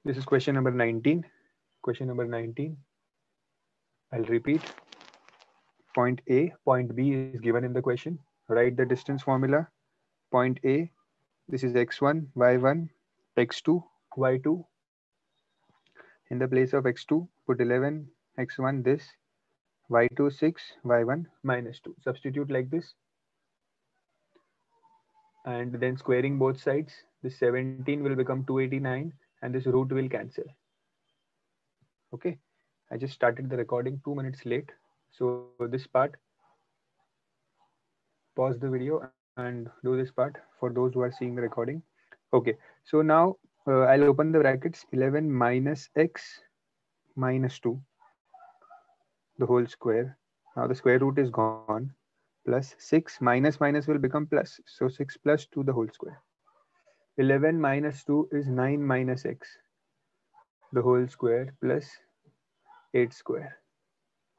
This is question number 19. Question number 19. I'll repeat. Point A, point B is given in the question. Write the distance formula. Point A, this is x1, y1, x2, y2. In the place of x2, put 11, x1 this, y2 6, y1 minus 2. Substitute like this. And then squaring both sides, this 17 will become 289 and this root will cancel. Okay, I just started the recording 2 minutes late. So this part, pause the video and do this part for those who are seeing the recording. Okay, so now I'll open the brackets. 11 minus x minus 2, the whole square. Now the square root is gone. Plus 6 minus will become plus. So 6 plus 2 the whole square. 11 minus 2 is 9 minus x, the whole square plus 8 square.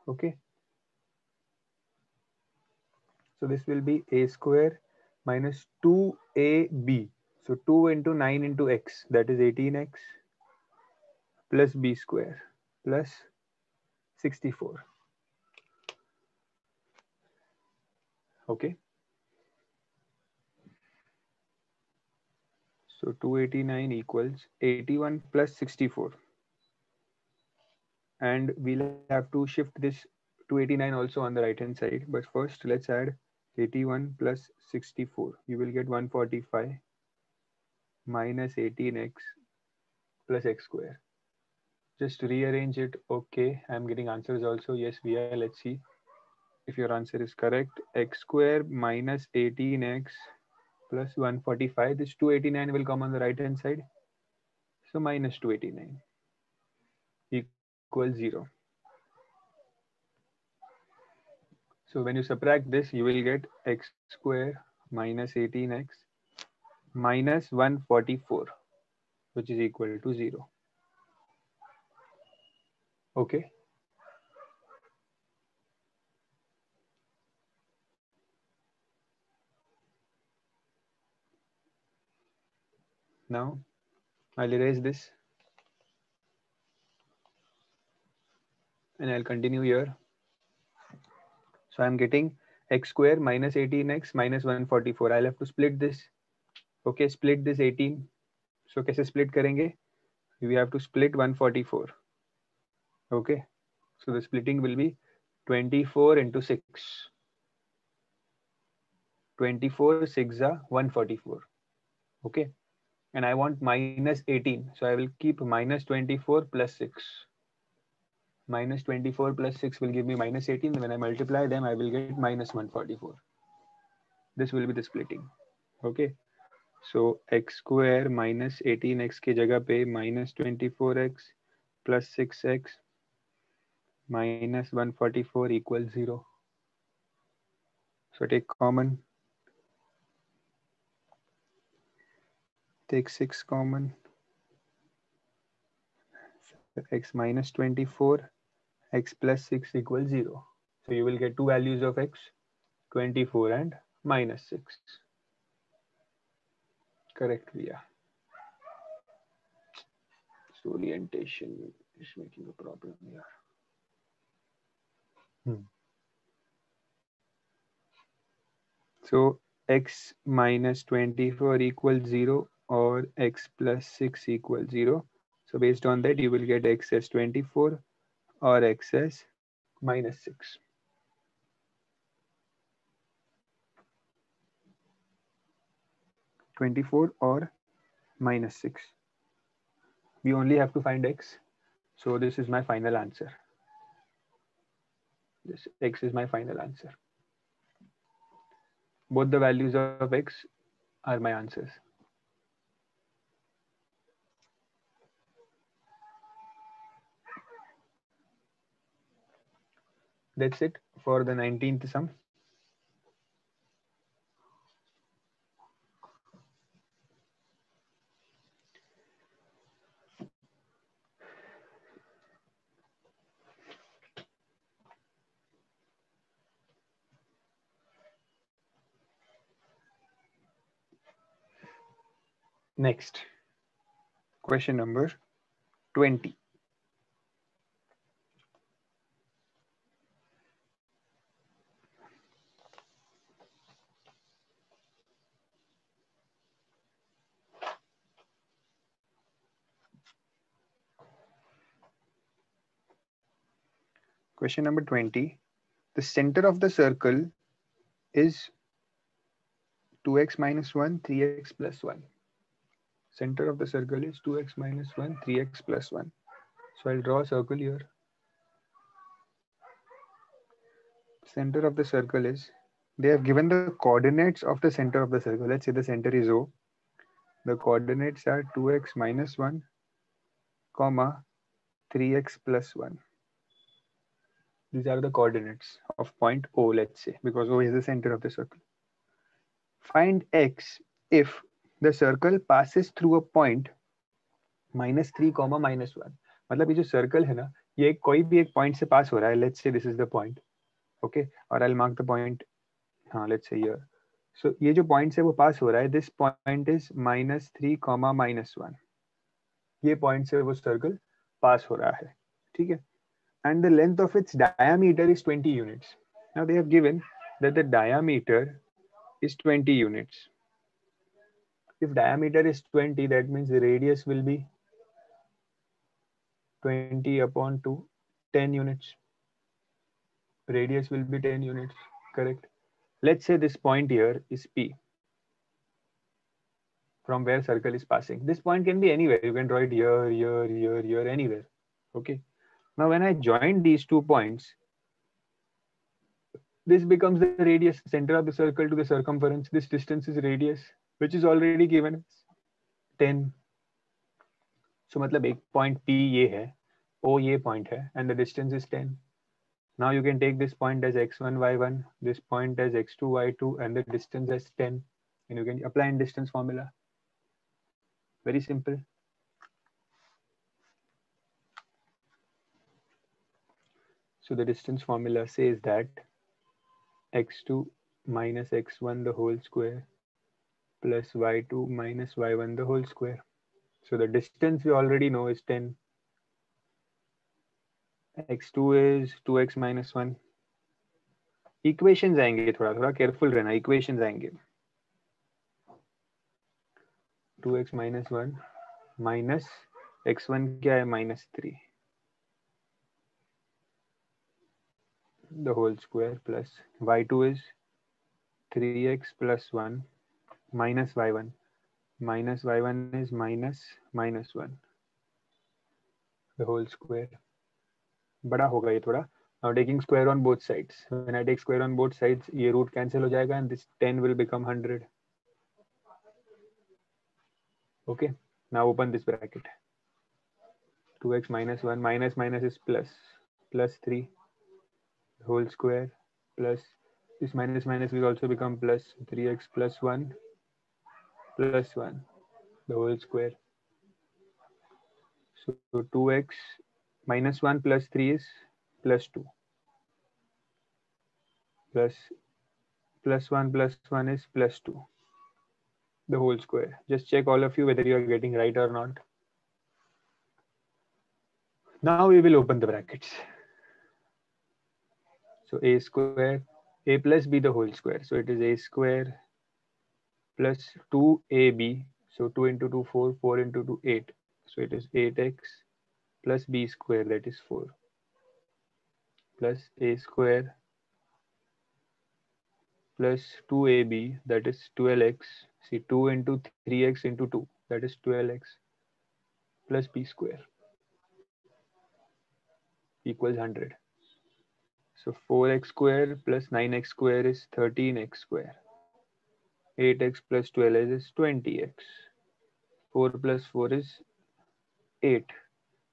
Okay. So this will be a square minus 2ab. So 2 into 9 into x, that is 18x plus b square plus 64. Okay. So 289 equals 81 plus 64. And we'll have to shift this 289 also on the right hand side. But first let's add 81 plus 64. You will get 145 minus 18x plus x square. Just rearrange it. Okay, I'm getting answers also. Yes, we are. Let's see if your answer is correct. X square minus 18x plus 145. This 289 will come on the right hand side. So minus 289 equals 0. So when you subtract this, you will get x square minus 18x minus 144, which is equal to 0. Okay. Now I'll erase this and I'll continue here. So I'm getting x square minus 18x minus 144. I'll have to split this. Okay, split this 18. So कैसे split करेंगे? We have to split 144. Okay, so the splitting will be 24 into 6. 24 6 are 144. Okay, and I want minus 18. So I will keep minus 24 plus 6. Minus 24 plus 6 will give me minus 18. When I multiply them, I will get minus 144. This will be the splitting. Okay. So x square minus 18x के जगह पे minus 24x plus 6x minus 144 equals 0. So take common. Take 6 common. So x minus 24, x plus 6 equals 0. So you will get two values of x, 24 and minus 6. Correct, Via. So orientation is making a problem here. So x minus 24 equals 0 or x plus 6 equals 0. So based on that, you will get x as 24 or x as minus 6. (24) or minus 6. We only have to find x. So this is my final answer. This x is my final answer. Both the values of x are my answers. That's it for the 19th sum. Next, question number 20. Question number 20. The center of the circle is 2x minus 1, 3x plus 1. Center of the circle is 2x minus 1, 3x plus 1. So I'll draw a circle here. Center of the circle is, they have given the coordinates of the center of the circle. Let's say the center is O. The coordinates are 2x minus 1, comma 3x plus 1. These are the coordinates of point O, let's say, because O is the center of the circle. Find x if the circle passes through a point -3, -1. मतलब ये जो circle है ना, ये कोई भी एक point से पास हो रहा है. Let's say this is the point, okay, और I will mark the point, हाँ लेट्स से हियर. सो ये जो पॉइंट से वो पास हो रहा है, दिस पॉइंट इज -3, -1. ये पॉइंट से वो सर्कल पास हो रहा है, ठीक है. And the length of its diameter is 20 units. Now they have given that the diameter is 20 units. If diameter is 20, that means the radius will be 20 upon 2, 10 units. Radius will be 10 units, correct? Let's say this point here is P, from where circle is passing. This point can be anywhere. You can draw it here, here, here, here, anywhere. Okay. Now when I join these 2 points, this becomes the radius, center of the circle to the circumference. This distance is radius, which is already given as 10. So मतलब एक point P ये है, O ये point है, and the distance is 10. Now you can take this point as x1, y1, this point as x2, y2, and the distance as 10. And you can apply in distance formula. Very simple. So the distance formula says that x2 minus x1 the whole square plus y2 minus y1 the whole square. So the distance we already know is 10. x2 is 2x minus 1. Equations आएंगे, थोड़ा careful रहना. Equations आएंगे. 2x minus 1 minus x1 क्या है, -3. The whole square plus y2 is 3x plus 1 minus y1. Minus y1 is minus 1. The whole square. बड़ा होगा ये थोड़ा. Now taking square on both sides. When I take square on both sides, ये root cancel हो जाएगा and this 10 will become 100. Okay. Now open this bracket. 2x minus 1 minus is plus 3. The whole square plus this minus will also become plus 3x plus 1 plus 1. The whole square. So 2x minus 1 plus 3 is plus 2. Plus 1 is plus 2. The whole square. Just check all of you whether you are getting right or not. Now we will open the brackets. So a square, a plus b the whole square. So it is a square plus 2ab. So 2 into 2, 4, 4 into 2, 8. So it is 8x plus b square, that is 4. Plus a square plus 2ab, that is 12x. See, 2 into 3x into 2, that is 12x plus b square equals 100. So 4x square plus 9x square is 13x square. 8x plus 12 is 20x. 4 plus 4 is 8.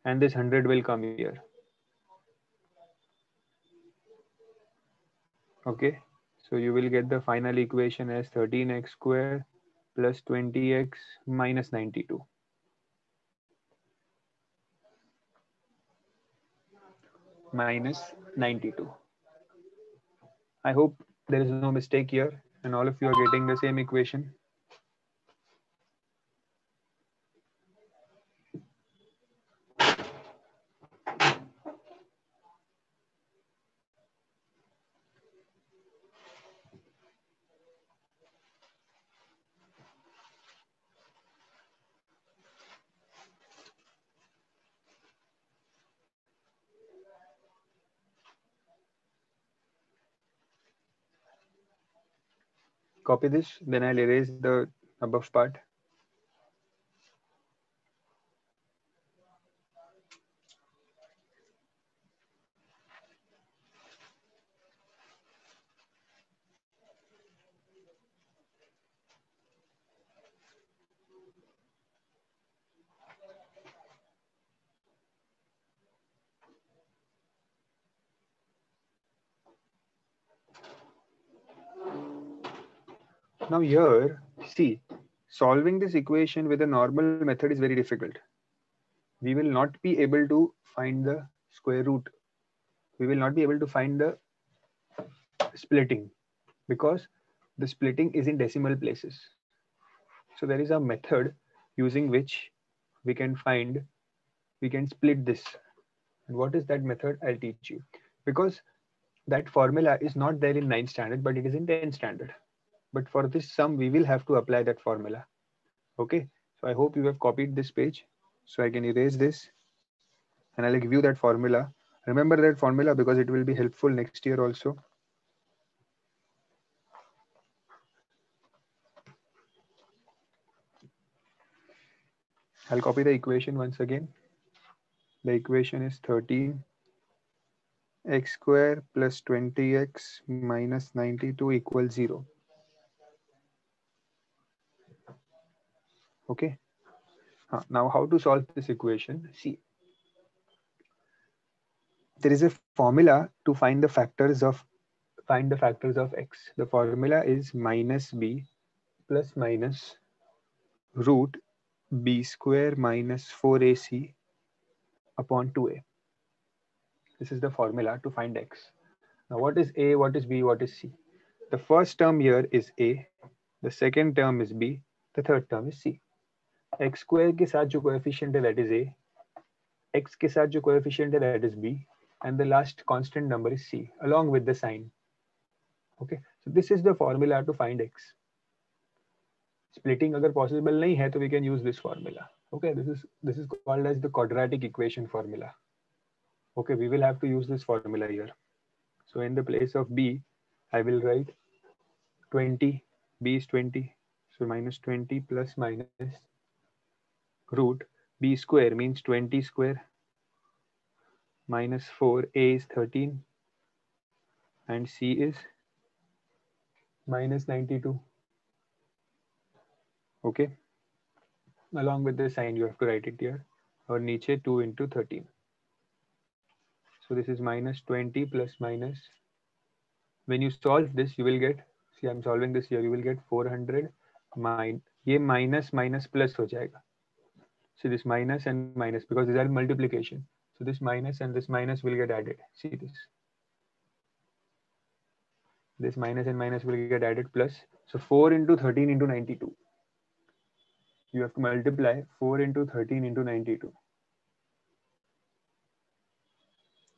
And this 100 will come here. Okay. So you will get the final equation as 13x square plus 20x minus 92. Minus 92. I hope there is no mistake here and all of you are getting the same equation. Copy this, then I'll erase the above part. Now here, see, solving this equation with a normal method is very difficult. We will not be able to find the square root. We will not be able to find the splitting because the splitting is in decimal places. So there is a method using which we can find, we can split this. And what is that method? I'll teach you. Because that formula is not there in 9th standard, but it is in 10th standard. But for this sum, we will have to apply that formula. Okay, so I hope you have copied this page. So I can erase this and I'll give you that formula. Remember that formula because it will be helpful next year also. I'll copy the equation once again. The equation is 13 x square plus 20x minus 92 equals 0. Okay. Now how to solve this equation? See, there is a formula to find the factors of x. The formula is minus b plus minus root b square minus 4ac upon 2a. This is the formula to find x. Now what is a, what is b, what is c? The first term here is a, the second term is b, the third term is c. x square के साथ जो coefficient है that is a, x के साथ जो coefficient है that is b, and the last constant number is c along with the sign. Okay, so this is the formula to find x. Splitting अगर possible नहीं है तो we can use this formula. Okay, this is called as the quadratic equation formula. Okay, we will have to use this formula here. So in the place of b, I will write 20. B is 20, so minus 20 plus minus root b square means 20 square minus 4, a is 13 and c is minus 92. Okay, along with the sign you have to write it here, or niche 2 into 13. So this is minus 20 plus minus, when you solve this you will get, see I'm solving this here, you will get 400 ये minus minus plus हो जाएगा. See this minus and minus because these are multiplication. So this minus and this minus will get added. See this. This minus and minus will get added plus. So 4 into 13 into 92. You have to multiply 4 into 13 into 92.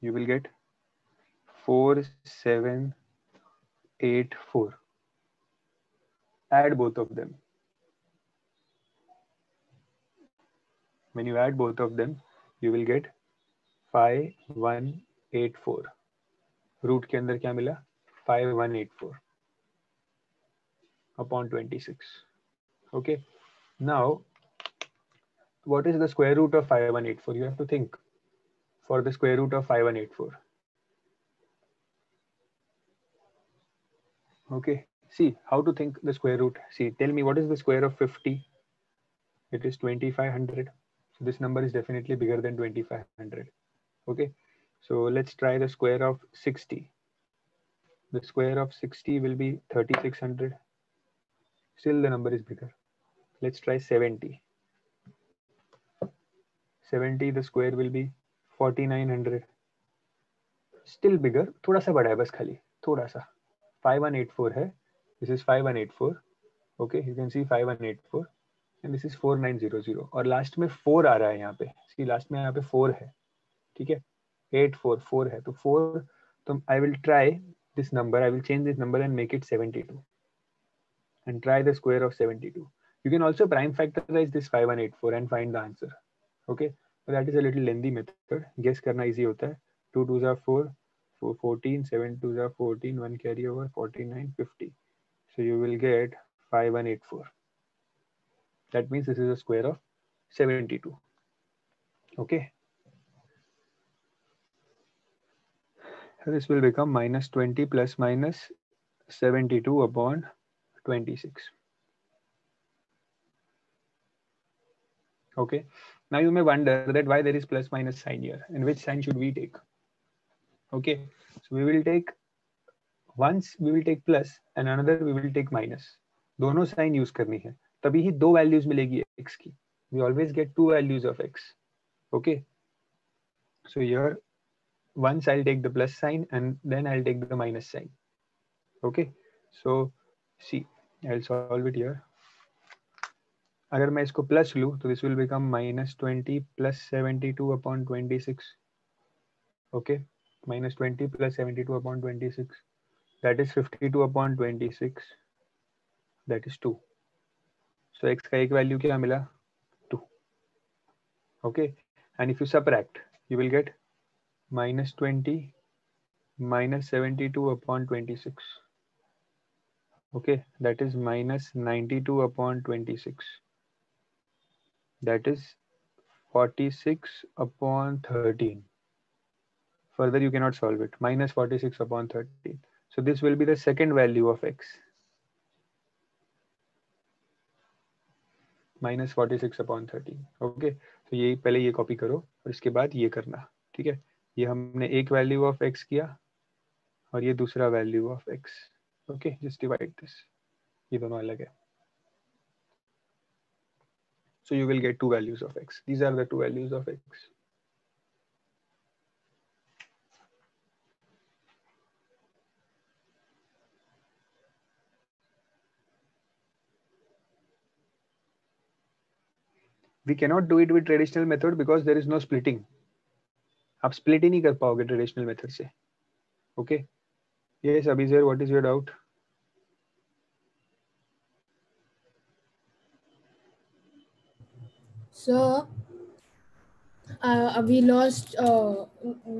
You will get 4784. Add both of them. When you add both of them, you will get 5184. Root के अंदर क्या मिला? 5184 upon 26. Okay. Now, what is the square root of 5184? You have to think for the square root of 5184. Okay. See how to think the square root. See, tell me what is the square of 50? It is 2500. So this number is definitely bigger than 2500. Okay. So let's try the square of 60. The square of 60 will be 3600. Still the number is bigger. Let's try 70. 70, the square will be 4900. Still bigger. थोड़ा सा बड़ा है बस खाली थोड़ा सा. 5184 है. This is 5184. Okay, you can see 5184 and this is 4900 और लास्ट में 4 आ रहा है यहाँ पे. See लास्ट में यहाँ पे 4 है. ठीक है, 844 है तो 4. तो I will try this number. I will change this number and make it 72 and try the square of 72. You can also prime factorize this 5184 and find the answer. Okay, but that is a little lengthy method. Guess करना easy होता है. 2 2s are 4, 14, 7 2s are 14, 1 carry over, 49, 50. So you will get 5184. That means this is a square of 72. Okay. So this will become minus 20 plus minus 72 upon 26. Okay. Now you may wonder that why there is plus minus sign here and which sign should we take? Okay. So we will take once we will take plus and another we will take minus. दोनों sign use करनी है तभी ही दो values मिलेगी x की. We always get two values of x. Okay. So here once I'll take the plus sign and then I'll take the minus sign. Okay. So see, I'll solve it here. अगर मैं इसको plus लूँ तो this will become minus 20 plus 72 upon 26. Okay. Minus 20 plus 72 upon 26. That is 52 upon 26. That is 2. So x का एक value क्या मिला? 2. Okay. And if you subtract, you will get minus 20 minus 72 upon 26. Okay. That is minus 92 upon 26. That is 46 upon 13. Further, you cannot solve it. Minus 46 upon 13. So this will be the second value of x. Minus 46 upon 13. Okay. तो ये पहले ये copy करो और इसके बाद ये करना. ठीक है. ये हमने एक वैल्यू ऑफ x किया और ये दूसरा value of x. Okay. Just divide this. ये दोनों अलग है. So you will get two values of x. These are the two values of x. We cannot do it with traditional method because there is no splitting. आप split ही नहीं कर पाओगे traditional method से. Okay. Yes, Abhizar, what is your doubt? Sir, we lost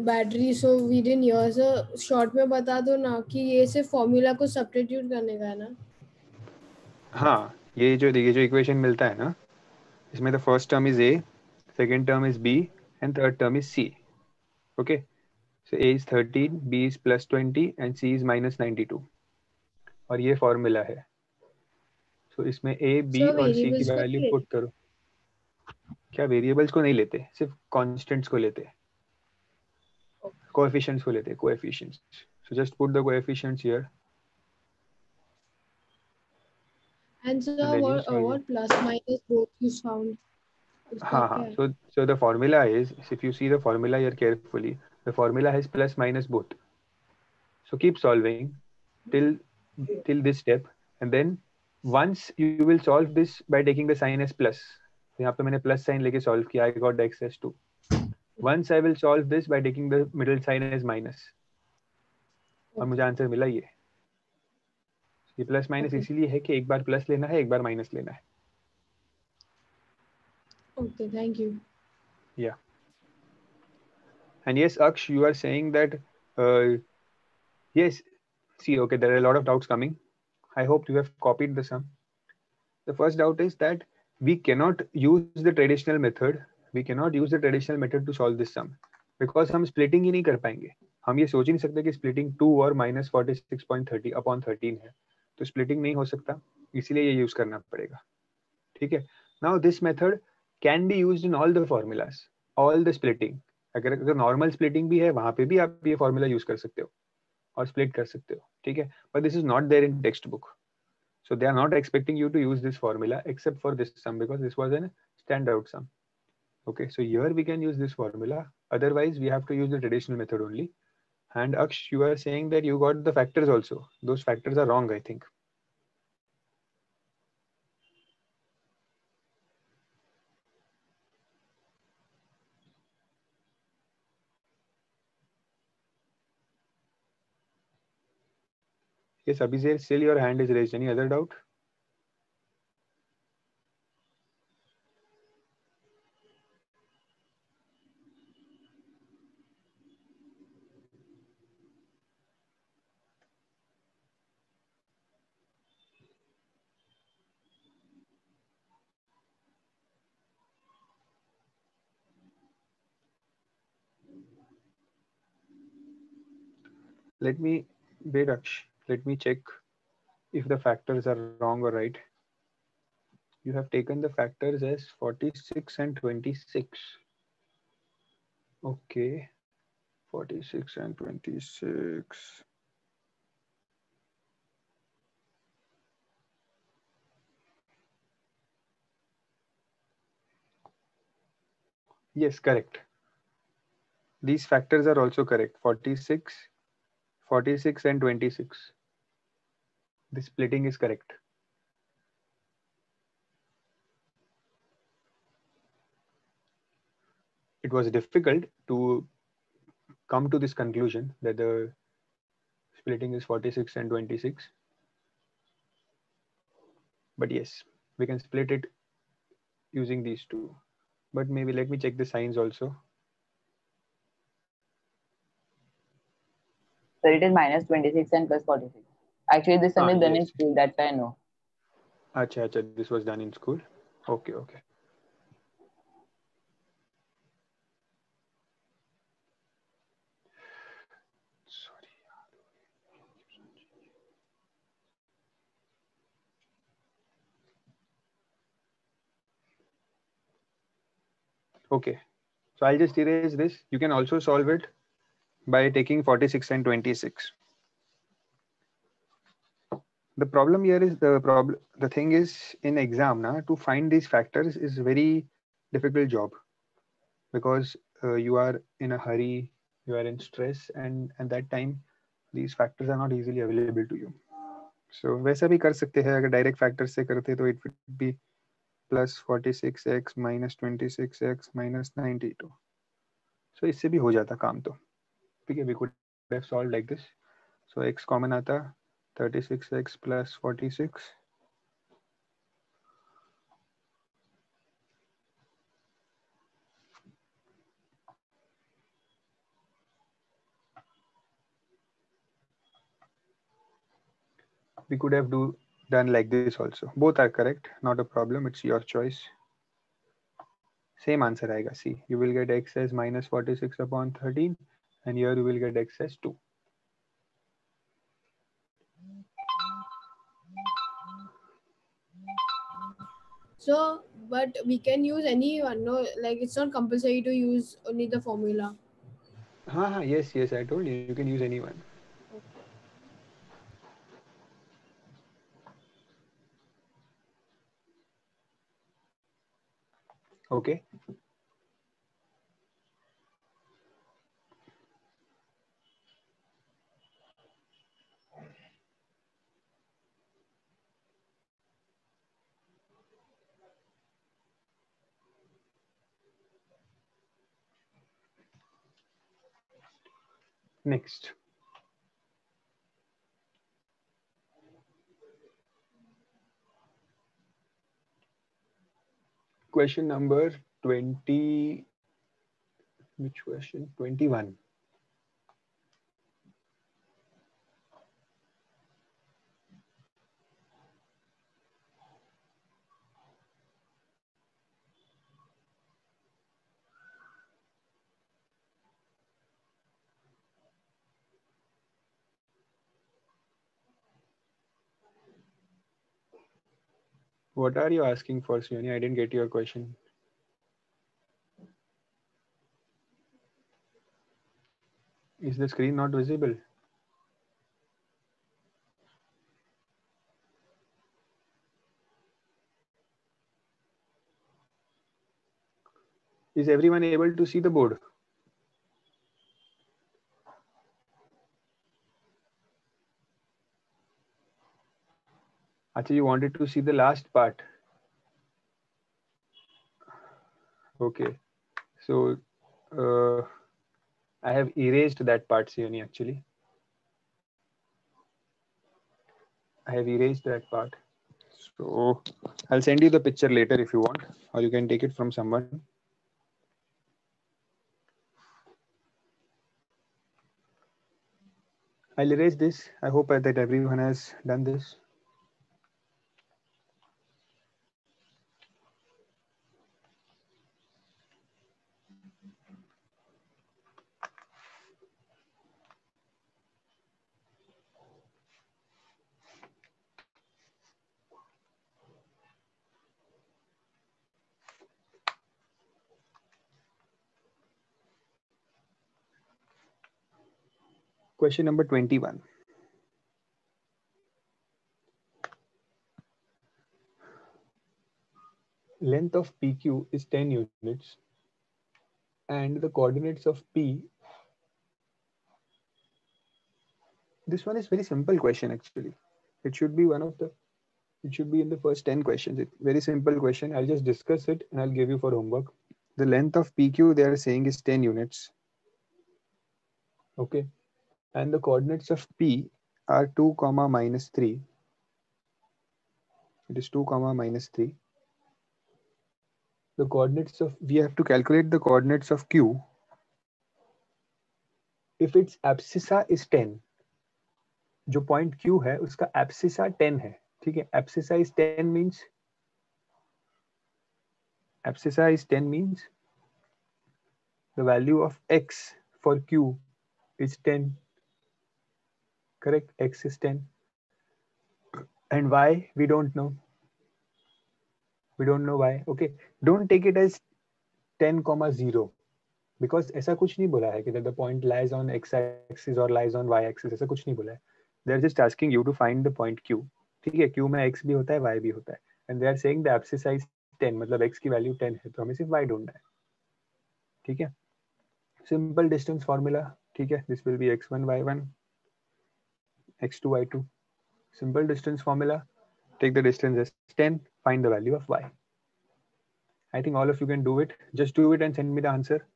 battery, so we didn't hear. Sir, short में बता दो ना कि ये सिर्फ फॉर्मूला को सब्स्टिट्यूट करने का है ना. हाँ, ये जो इक्वेशन मिलता है ना, इसमें the first term is a, second term is b, and third term is c. Okay, so a is 13, b is plus 20, and c is minus 92. और ये फॉर्मूला है. So इसमें a, b Sir, और c की variables को value नहीं put करो. क्या वेरिएबल्स को नहीं लेते, सिर्फ कॉन्स्टेंट्स को लेते, कोएफिशिएंट्स को लेते, coefficients. So just put the coefficients here. And sir, And then you solve it. what plus minus both you found? उसका हाँ क्या हाँ. है? So the formula is, if you see the formula here carefully, the formula has plus minus both. So keep solving till this step, and then once you will solve this by taking the sign as plus. तो यहाँ पे मैंने plus sign लेके solve किया. I got the x as 2. Once I will solve this by taking the middle sign as minus. और मुझे answer मिला ये. ये प्लस माइनस इसीलिए है कि एक बार प्लस लेना है, एक बार माइनस लेना है. Okay, thank you. Yeah. And yes, Aksh, you are saying that yes. See, okay, there are a lot of doubts coming. I hope you have copied the sum. The first doubt is that we cannot use the traditional method. We cannot use the traditional method to solve this sum because हम splitting ही नहीं कर पाएंगे. हम ये सोच ही नहीं सकते कि splitting 2 और minus 46.30 upon 13 है, तो splitting नहीं हो सकता, इसीलिए ये use करना पड़ेगा. ठीक है. Now this method can be used in all the formulas, all the splitting. अगर normal splitting भी है, वहाँ पे भी आप ये formula use कर सकते हो और split कर सकते हो. ठीक है. But this is not there in textbook. So they are not expecting you to use this formula except for this sum because this was a standout sum. Okay, so here we can use this formula. Otherwise, we have to use the traditional method only. And Aksh, you are saying that you got the factors also. Those factors are wrong, I think. Yes, Abhizar, still your hand is raised. Any other doubt? Let me wait, Aksh. Let me check if the factors are wrong or right. You have taken the factors as 46 and 26. Okay, 46 and 26. Yes, correct. These factors are also correct. 46, 46 and 26. The splitting is correct. It was difficult to come to this conclusion that the splitting is 46 and 26. But yes, we can split it using these two. But maybe let me check the signs also. So it is minus 26 and plus 46. Actually, this one is done in Yes. school. That's why I know. Acha, acha, this was done in school. Okay, okay. Sorry. Okay. So I'll just erase this. You can also solve it by taking 46 and 26. The problem here is the thing is in exam na, to find these factors is very difficult job because you are in a hurry, you are in stress, and at that time these factors are not easily available to you. So वैसा भी कर सकते हैं अगर direct factors से करते तो it would be plus 46x minus 26x minus 92. So इससे भी हो जाता काम तो ठीक है. We could have solved like this. So x common आता 36x plus 46. We could have done like this also. Both are correct, not a problem. It's your choice. Same answer आएगा. See, you will get x as minus 46 upon 13, and here you will get x as 2. So, but we can use any one, no? Like it's not compulsory to use only the formula. Yes, yes, I told you. You can use any one. Okay. Next. Question number 20. Which question? 21. What are you asking for, Sioni? I didn't get your question. Is the screen not visible? Is everyone able to see the board? Actually, you wanted to see the last part. Okay. So I have erased that part, Sioni, actually. I have erased that part. So I'll send you the picture later if you want, or you can take it from someone. I'll erase this. I hope that everyone has done this. Question number 21. Length of PQ is 10 units and the coordinates of P. This one is very simple question actually. It should be it should be in the first 10 questions. It's very simple question. I'll just discuss it and I'll give you for homework. The length of PQ they are saying is 10 units. Okay. And the coordinates of P are 2 comma minus 3. It is 2 comma minus 3. The coordinates of, we have to calculate the coordinates of Q. If its abscissa is 10, जो point Q है उसका abscissa 10 है, ठीक है. Abscissa is 10 means the value of x for Q is 10. Correct? X is 10. And y we don't know. We don't know why. Okay. Don't take it as 10 comma 0 because ऐसा कुछ नहीं बोला है कि the point lies on x axis or lies on y axis. ऐसा कुछ नहीं बोला है. They are just asking you to find the point Q. ठीक है. Q में x भी होता है, y भी होता है. And they are saying the abscissa is 10. मतलब x की value 10 है तो हमें सिर्फ y ढूंढना है. ठीक है. Simple distance formula. ठीक है. This will be x1 y1, x2 y2. Simple distance formula. Take the distance as 10. Find the value of y. I think all of you can do it. Just do it and send me the answer.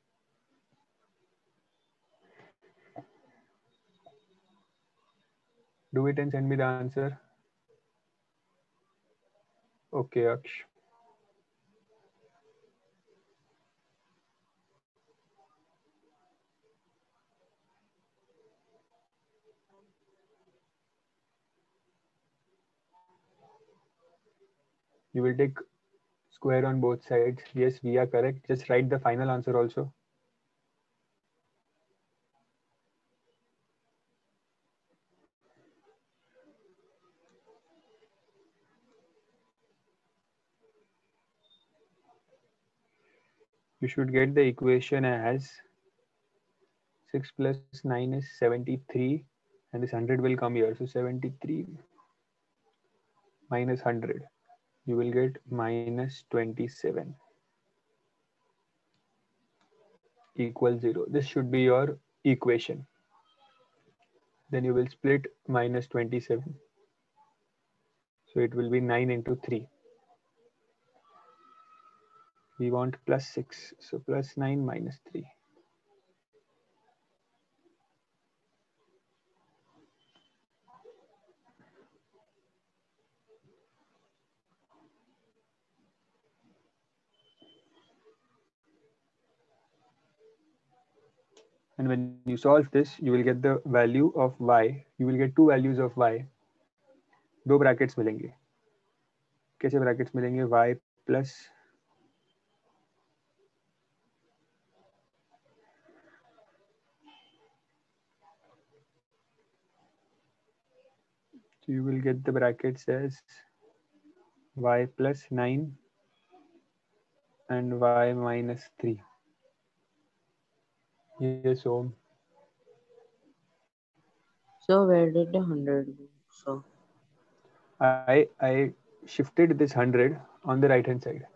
Do it and send me the answer. Okay, Aksh. You will take square on both sides. Yes, we are correct. Just write the final answer also. You should get the equation as 6 plus 9 is 73 and this 100 will come here. So 73 minus 100. You will get minus 27 equals 0. This should be your equation. Then you will split minus 27. So it will be 9 into 3. We want plus 6. So plus 9 minus 3. And when you solve this, you will get the value of y. You will get two values of y. दो brackets मिलेंगे. कैसे brackets मिलेंगे? Y plus so you will get the brackets as y plus 9 and y minus 3. Yes, Om. So where did the 100 go? So I shifted this 100 on the right hand side.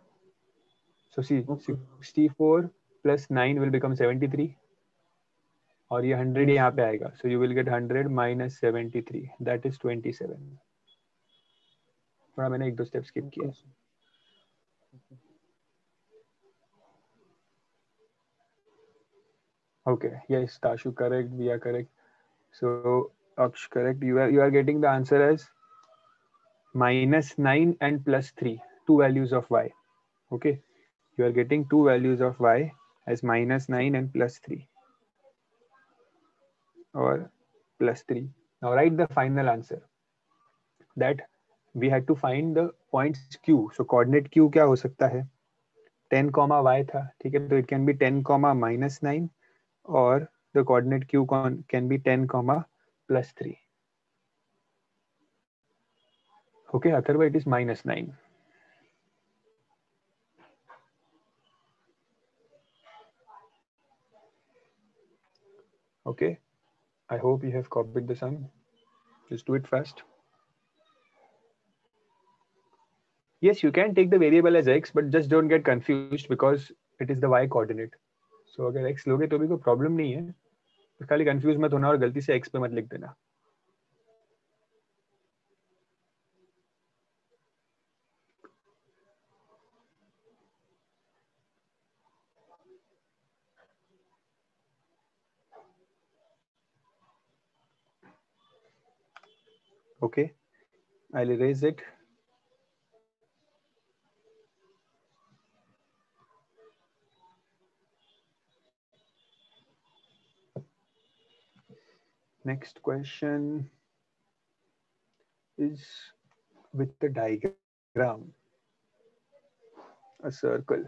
So see, okay. 64 plus 9 will become 73. और ये 100 यहाँ पे आएगा. So you will get 100 minus 73. That is 27. थोड़ा मैंने एक दो step skip किया. Okay. Yes, Tashu correct. We are correct. So Aksh correct. You are getting the answer as minus 9 and plus 3. Two values of y. Okay. You are getting two values of y as minus 9 and plus 3. Or plus 3. Now write the final answer. That we had to find the points q. So coordinate q क्या हो सकता है? 10 comma y था. ठीक है. तो it can be 10 comma minus 9 or the coordinate q can be 10 comma plus 3. Okay, otherwise it is minus 9. Okay. I hope you have copied the sum. Just do it fast. Yes, you can take the variable as x, but just don't get confused because it is the y coordinate. So अगर x लोगे तो भी कोई problem नहीं है, तो खाली confuse मत होना और गलती से x पे मत लिख देना. Okay, I'll erase it. Next question is with the diagram, a circle.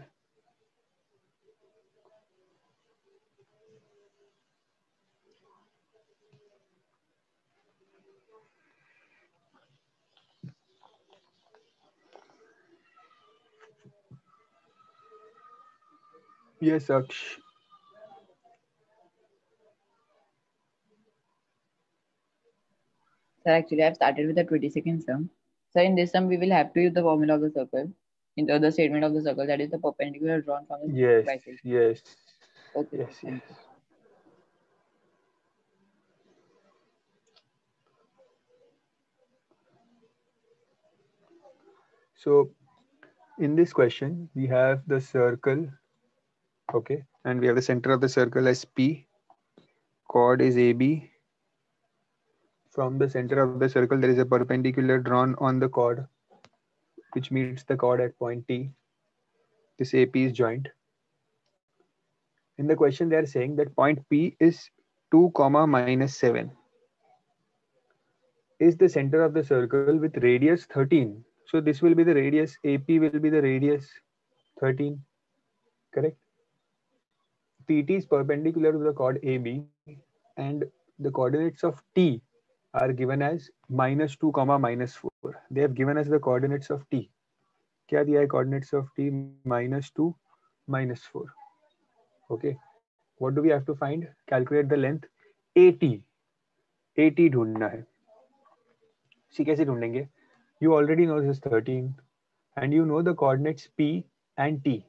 Yes, Aksh. Sir, actually, I've started with the 22nd sum. So in this sum, we will have to use the formula of the circle into the statement of the circle, that is the perpendicular drawn from the Yes, bisection. yes, Okay, yes, thank yes. you. So in this question, we have the circle, okay, and we have the center of the circle as P. Chord is AB. From the center of the circle, there is a perpendicular drawn on the chord, which meets the chord at point T. This AP is joint. In the question, they are saying that point P is 2, -7. Is the center of the circle with radius 13. So this will be the radius, AP will be the radius 13, correct? PT is perpendicular to the chord AB, and the coordinates of T are given as -2, -4. They have given us the coordinates of T. क्या दिया है coordinates of T? -2, -4. Okay. What do we have to find? Calculate the length AT. AT ढूंढना है. See कैसे ढूंढेंगे? You already know this is 13 and you know the coordinates P and T.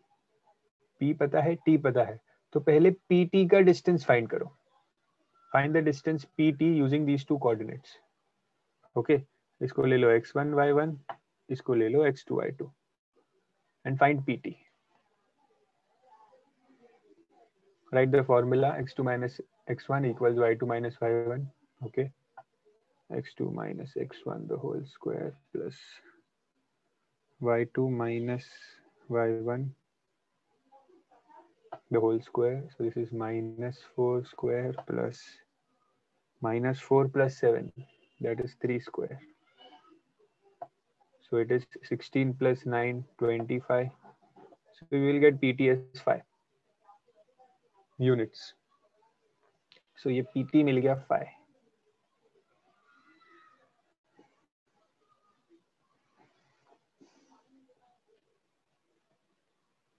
P पता है, T पता है. तो पहले PT का distance find करो. Find the distance PT using these two coordinates. Okay. इसको ले लो x1, y1. इसको ले लो x2, y2. And find PT. Write the formula x2 minus x1 equals y2 minus y1. Okay. x2 minus x1 the whole square plus y2 minus y1 the whole square. So this is -4 square plus -4 plus 7, that is 3 square. So it is 16 plus 9, 25. So we will get PT as 5 units. So ये PT मिल गया 5.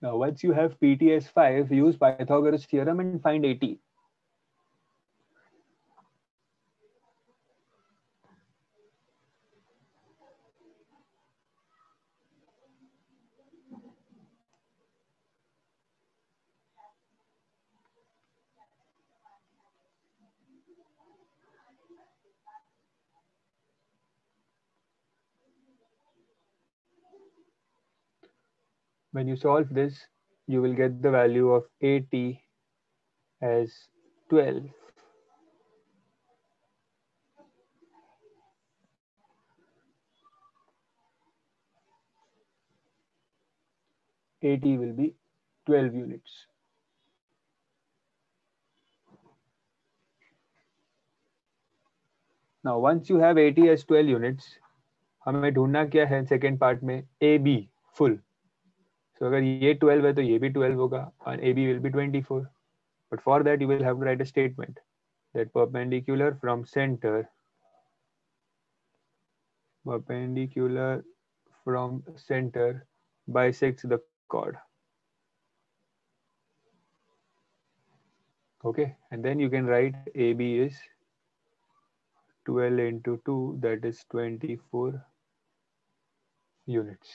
Now once you have PT as 5, use Pythagoras theorem and find AT. When you solve this, you will get the value of AT as 12. AT will be 12 units. Now once you have AT as 12 units, हमें ढूंढना क्या है second part में? AB full. So अगर ये 12 है तो ये भी 12 होगा and AB will be 24. But for that you will have to write a statement that perpendicular from center bisects the chord. Okay, and then you can write AB is 12 into 2, that is 24 units.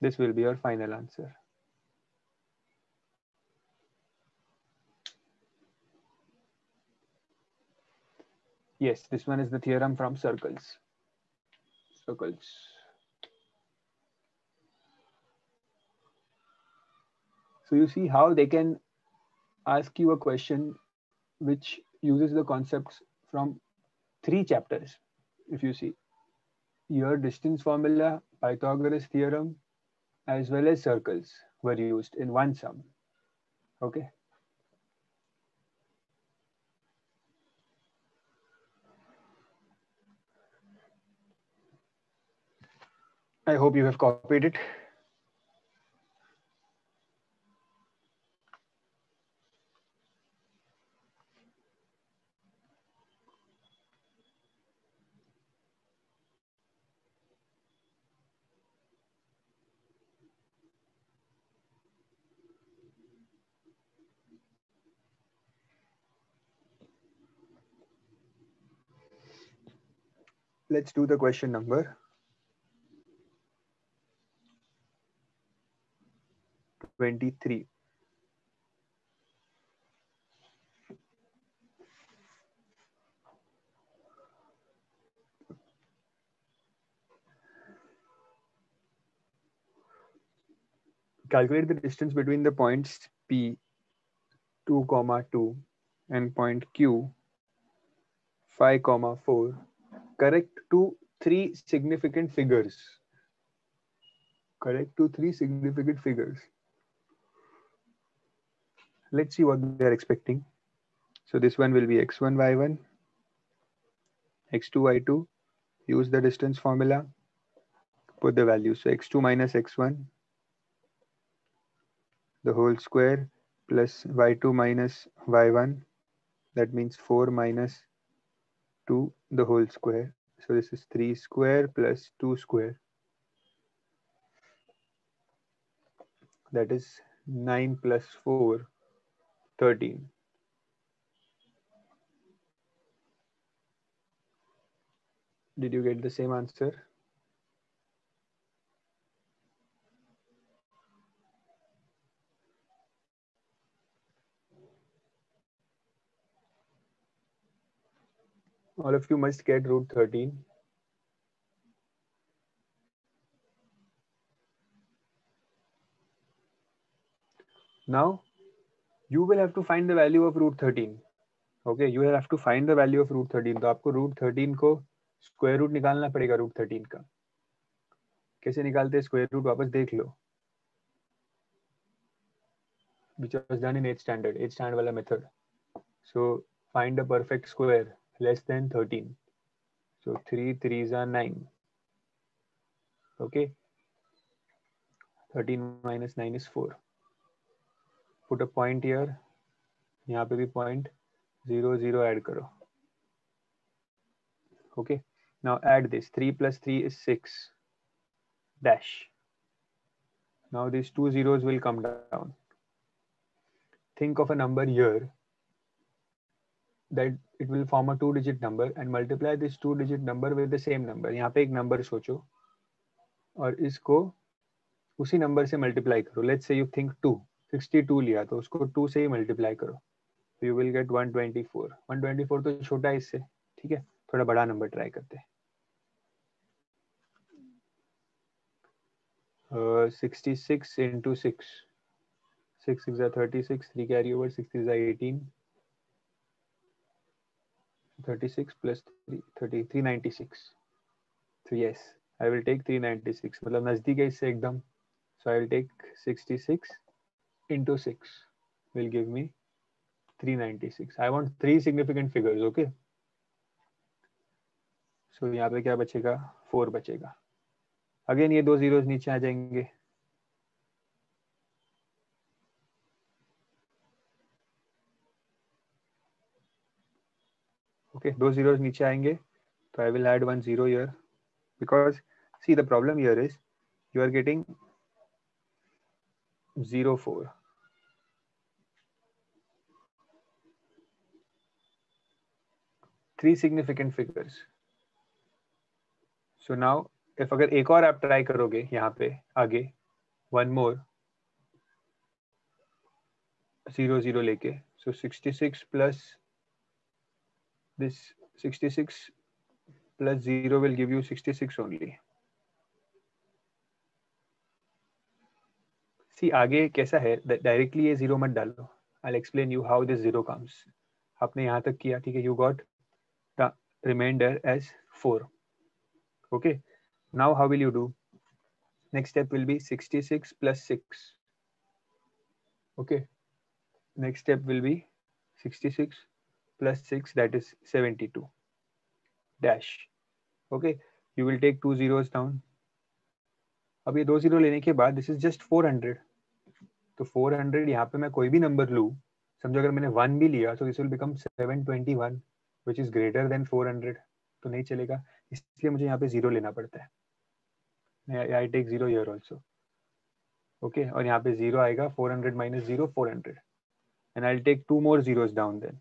This will be your final answer. Yes, this one is the theorem from circles. Circles. So you see how they can ask you a question which uses the concepts from 3 chapters. If you see your distance formula, Pythagoras theorem, as well as circles were used in one sum. Okay. I hope you have copied it. Let's do the question number 23. Calculate the distance between the points P 2, 2 and point Q 5, 4 correct to 3 significant figures. Correct to 3 significant figures. Let's see what they're expecting. So this one will be x1, y1, x2, y2. Use the distance formula. Put the value. So x2 minus x1, the whole square, plus y2 minus y1. That means 4 minus 2, the whole square. So this is 3 square plus 2 square. That is 9 plus 4, 13. Did you get the same answer? All of you must get root 13. Now, you will have to find the value of root 13. Okay, you will have to find the value of root 13. तो आपको root 13 को square root निकालना पड़ेगा root 13 का. कैसे निकालते हैं square root वापस देख लो. Which was done in 8th standard. 8th standard वाला method. So find a perfect square less than 13. So 3 3s are 9. Okay. 13 minus 9 is 4. Put a point here. यहाँ पे भी point 0 0 add करो. Okay. Now add this. 3 plus 3 is 6. Dash. Now these 2 zeros will come down. Think of a number here that it will form a 2-digit number and multiply this 2-digit number with the same number. यहाँ पे एक number सोचो और इसको उसी number से multiply करो. Let's say you think 2. 62 लिया तो उसको 2 से ही multiply करो. So you will get 124. 124 तो छोटा है इससे. ठीक है, थोड़ा बड़ा number try करते हैं. 66 into 6. 6 6 are 36. 3 carry over. 6 is 18. 36 plus 3, 30, 396. So yes, I will take 396. मतलब नजदीक है इससे एकदम. So I will take 66 into 6 will give me 396. I want 3 significant figures. Okay. So यहाँ पे क्या बचेगा? 4 बचेगा. Again ये 2 zeros नीचे आ जाएंगे. Okay, 2 zeros नीचे आएंगे. So I will add 1 0 here because see the problem here is you are getting 0 4. 3 significant figures. So now if अगर एक और आप ट्राई करोगे यहाँ पे आगे, one more 0 0 लेके, so 66 plus this 66 plus 0 will give you 66 only. See आगे कैसा है, डायरेक्टली ये 0 मत डालो. I'll explain you how this 0 comes. आपने यहाँ तक किया, ठीक है, you got the remainder as 4. Okay, now how will you do? Next step will be 66 plus 6. Okay, next step will be 66 plus 6, that is 72 dash. Okay, you will take 2 zeros down. अब ये 2 0 लेने के बाद this is just 400. तो 400 यहाँ पे मैं कोई भी नंबर लूँ, समझो अगर मैंने 1 भी लिया तो this will become 721 which is greater than 400. तो नहीं चलेगा, इसलिए मुझे यहाँ पे 0 लेना पड़ता है. I take 0 here also. Okay, और यहाँ पे 0 आएगा, 400 minus 0 400, and I'll take 2 more zeros down then.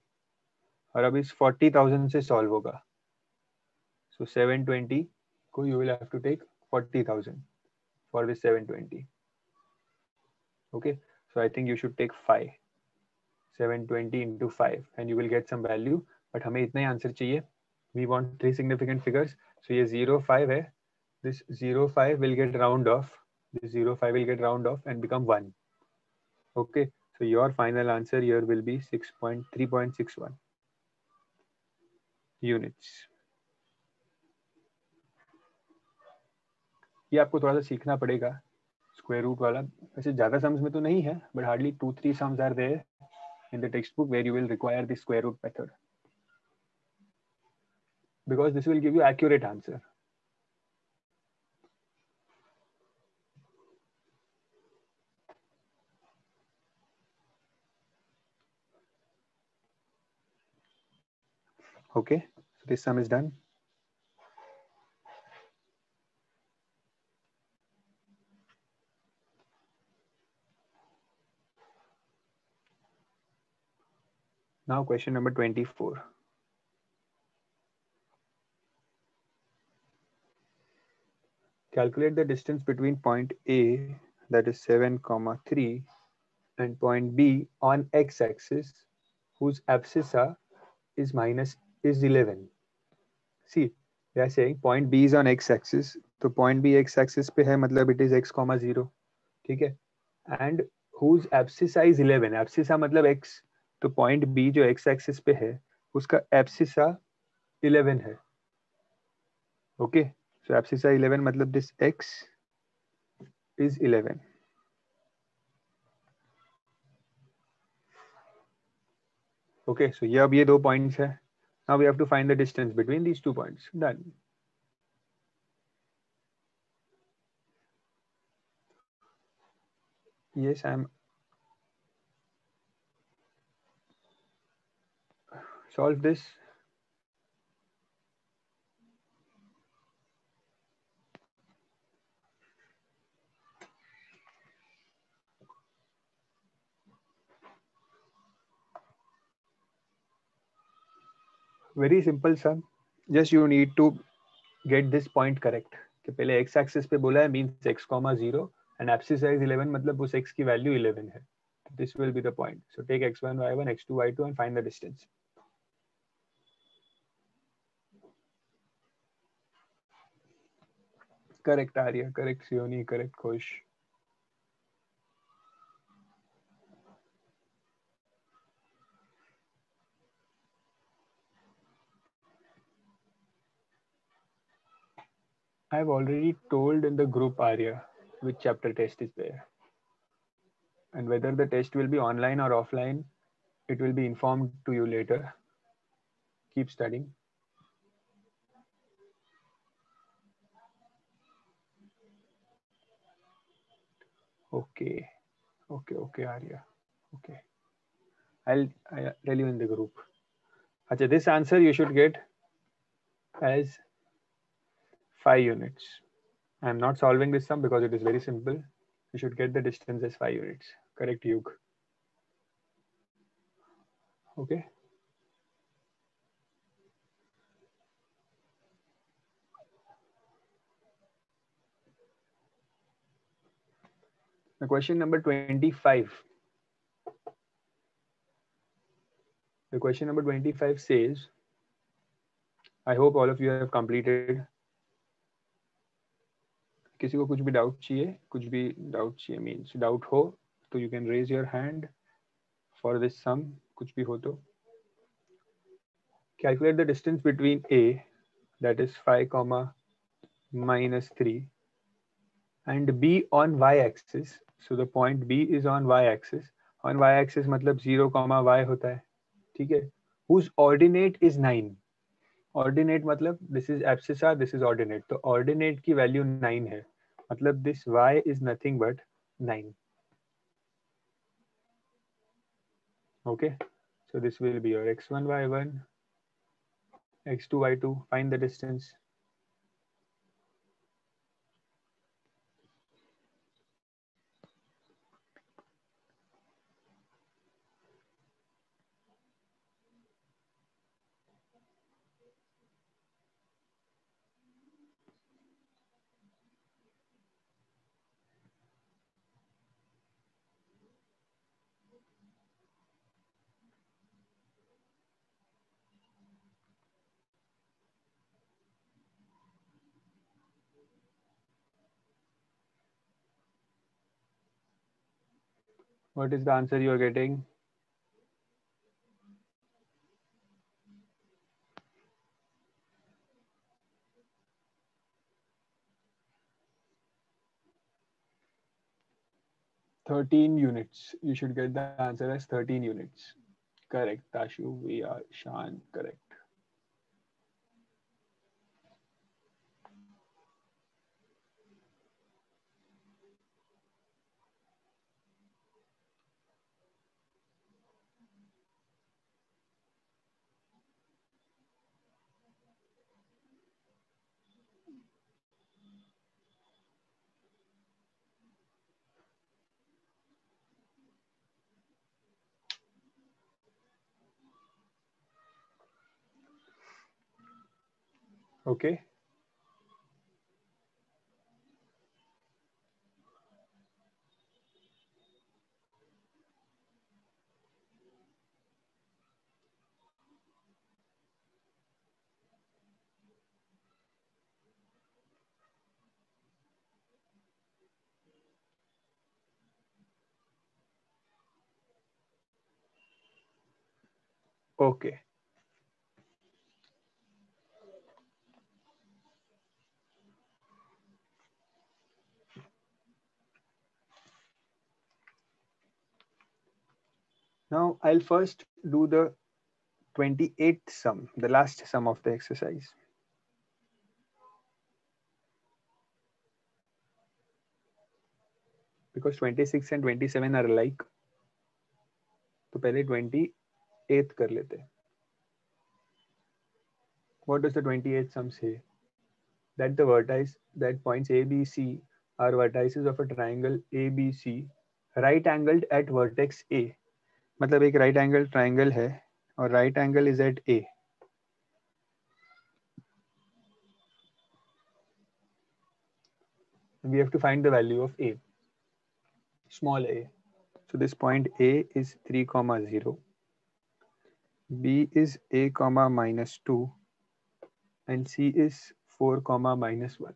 और अब इस 40,000 से सॉल्व होगा. So 720 को you will have to take 40,000 for this 720. Okay, so I think you should take 5. 720 into 5 and you will get some value. But हमें इतना ही answer चाहिए. We want 3 significant figures. So ये 0.5 है. This 0.5 will get round off. This 0.5 will get round off and become 1. Okay, so your final answer here will be 3.61 units. ये आपको थोड़ा सा सीखना पड़ेगा स्क्वायर रूट वाला. वैसे ज्यादा सम्स में तो नहीं है, but hardly 2-3 sums are there in the textbook where you will require the square root method, because this will give you accurate answer. Okay, so this sum is done. Now question number 24. Calculate the distance between point A, that is 7,3, and point B on x-axis whose abscissa is 11. See, they are saying point B is on x-axis. तो point B x-axis पे है, मतलब it is x, 0. ठीक है, and whose abscissa is 11. Abscissa मतलब x. तो point B जो x-axis पे है उसका abscissa 11 है. Okay, so abscissa 11 मतलब this x is 11. Okay, so ये अब ये 2 points है. Now we have to find the distance between these 2 points. Done. Yes, I'm solve this. Very simple sum. Just you need to get this point correct. कि पहले x axis पे बोला है means x, 0 and abscissa is 11 मतलब उस x की value 11 है. This will be the point. So take x1, y1, x2, y2 and find the distance. Correct Arya, correct Sioni, correct Khosh. I have already told in the group Arya which chapter test is there. And whether the test will be online or offline, it will be informed to you later. Keep studying. Okay, Arya. Okay, I'll tell you in the group. Achha, this answer you should get as 5 units. I'm not solving this sum because it is very simple. You should get the distance as 5 units. Correct, Yug. Okay. The question number 25. The question number 25 says, I hope all of you have completed. किसी को कुछ भी doubt चाहिए, कुछ भी doubt चाहिए means doubt हो तो you can raise your hand for this sum. कुछ भी हो तो calculate the distance between A, that is 5 comma minus 3, and B on y-axis. So the point B is on y-axis. On y-axis मतलब 0 comma y होता है, ठीक है? Whose ordinate is 9. Ordinate मतलब this is abscissa, this is ordinate. तो ordinate की value 9 है, मतलब this y is nothing but 9. Okay, so this will be your x1 y1, x2 y2. Find the distance. What is the answer you are getting? "13 units." You should get the answer as 13 units. Correct, Tashu. We are Shan. Correct. Okay. Okay. Now I'll first do the 28th sum, the last sum of the exercise. Because 26 and 27 are alike, तो पहले 28th कर लेते हैं. What does the 28th sum say? That the vertices, that points A, B, C are vertices of a triangle ABC, right angled at vertex A. मतलब एक right angle triangle है और right angle is at A. We have to find the value of A, small a. So this point A is 3 comma 0, B is A comma minus 2, and C is 4 comma minus 1.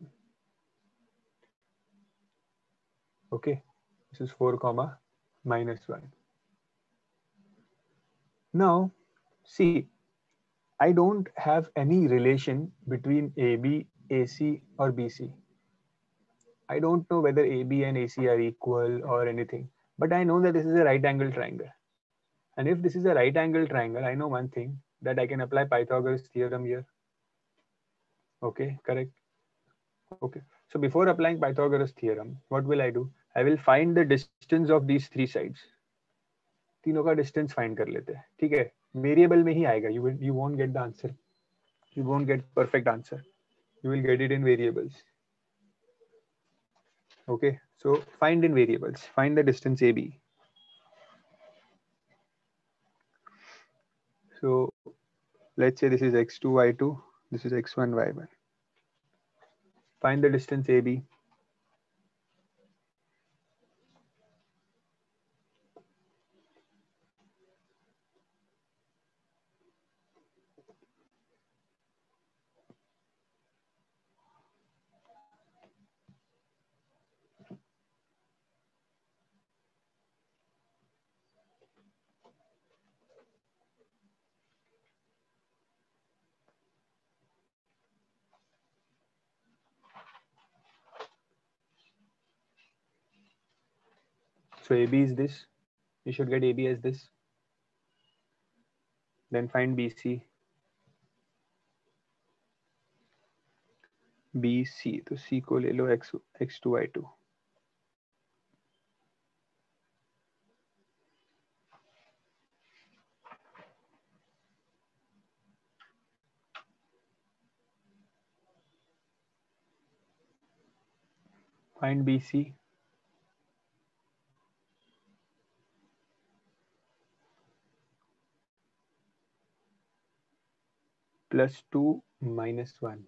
Okay, this is 4 comma minus 1. Now see, I don't have any relation between AB, AC or BC. I don't know whether AB and AC are equal or anything, but I know that this is a right angle triangle. And if this is a right angle triangle, I know one thing, that I can apply Pythagoras theorem here. Okay, correct. Okay, so before applying Pythagoras theorem, what will I do? I will find the distance of these three sides. तीनों का distance find कर लेते हैं, ठीक है? Variable में ही आएगा. You won't get the answer. You won't get perfect answer. You will get it in variables. Okay, so find in variables. Find the distance AB. So let's say this is x2, y2. This is x1, y1. Find the distance AB. So AB is this. You should get AB as this. Then find BC. BC, तो C को ले लो x2 y2. Find BC. +2 - 1.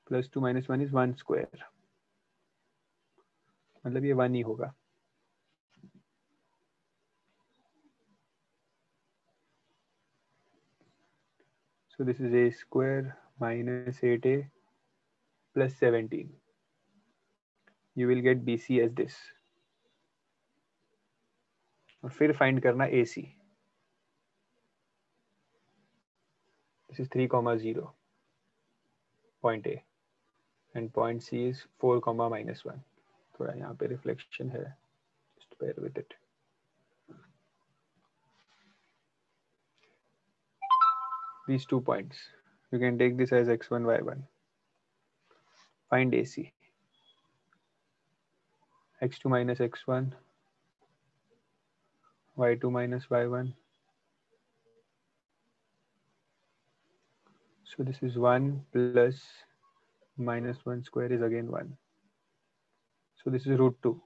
+2 - 1 is 1 square. मतलब ये 1 ही होगा. So this is a square minus 8a plus 17. You will get BC as this. और फिर find करना AC. This is 3, 0. Point A. And point C is 4, -1. थोड़ा यहाँ पे reflection है. Just bear with it. These 2 points. You can take this as x1, y1. Find AC. x2 minus x1, y2 minus y1. So this is 1 plus -1 square is again 1. So this is √2.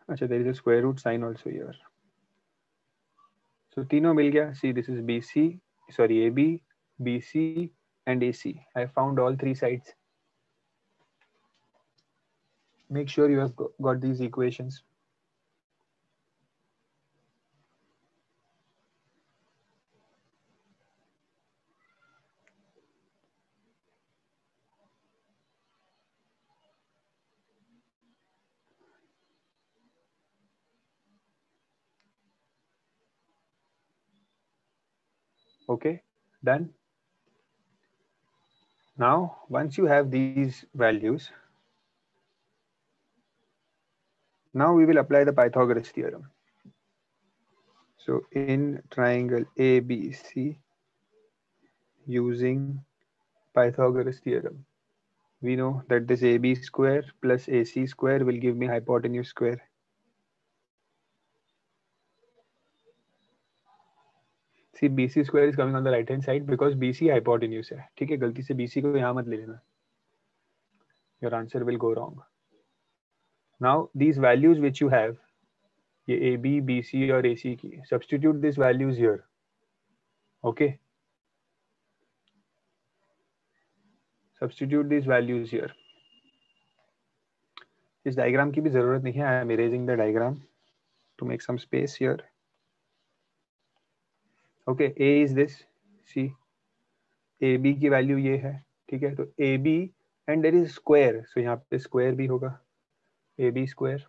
Achha, there is a square root sign also here. So तीनों मिल गया. See, this is AB, BC and AC. I found all 3 sides. Make sure you have got these equations. Okay, done. Now, once you have these values, now we will apply the Pythagoras theorem. So in triangle ABC, using Pythagoras theorem, we know that this AB square plus AC square will give me hypotenuse square. See, BC square is coming on the right hand side because BC hypotenuse है. ठीक है, गलती से BC को यहाँ मत ले लेना. Your answer will go wrong. Now these values which you have, ये AB, BC और AC की, substitute these values here. Okay. Substitute these values here. इस diagram की भी जरूरत नहीं है. I am erasing the diagram to make some space here. Okay, A is this. See, AB की value ये है. ठीक है, तो AB and there is square. So यहाँ पे square भी होगा. AB square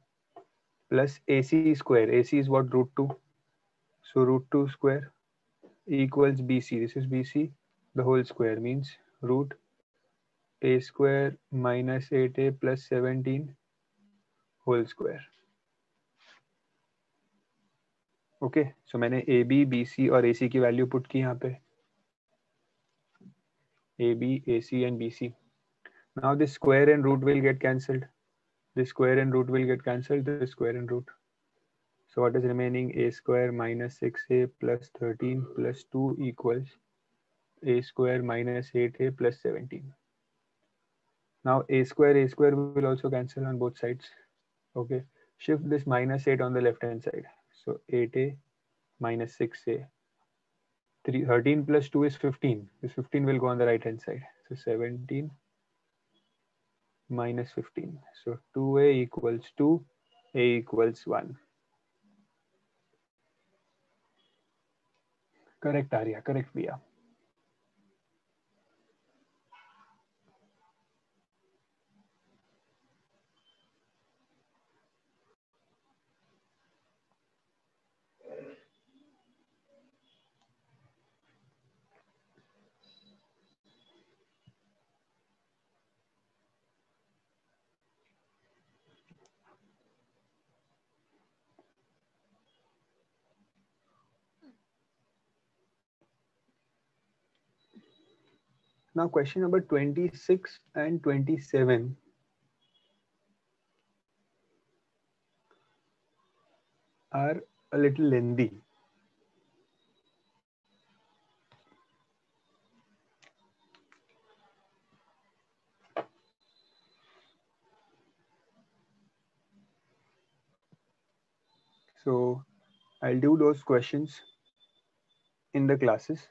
plus AC square. AC is what? √2. So √2 square equals BC. This is BC. The whole square means root A square minus 8A plus 17 whole square. Okay, so मैंने AB, BC और AC की value put की यहाँ पे. AB, AC and BC. Now this square and root will get cancelled. This square and root will get cancelled. This square and root. So what is remaining? A square minus 6A plus 13 plus 2 equals A square minus 8A plus 17. Now A square will also cancel on both sides. Okay, shift this minus 8 on the left hand side. So 8A minus 6A. 13 plus 2 is 15. This 15 will go on the right hand side. So 17 minus 15. So 2A equals 2, A equals 1. Correct, Arya. Correct, Via. Now question number 26 and 27 are a little lengthy. So I'll do those questions in the classes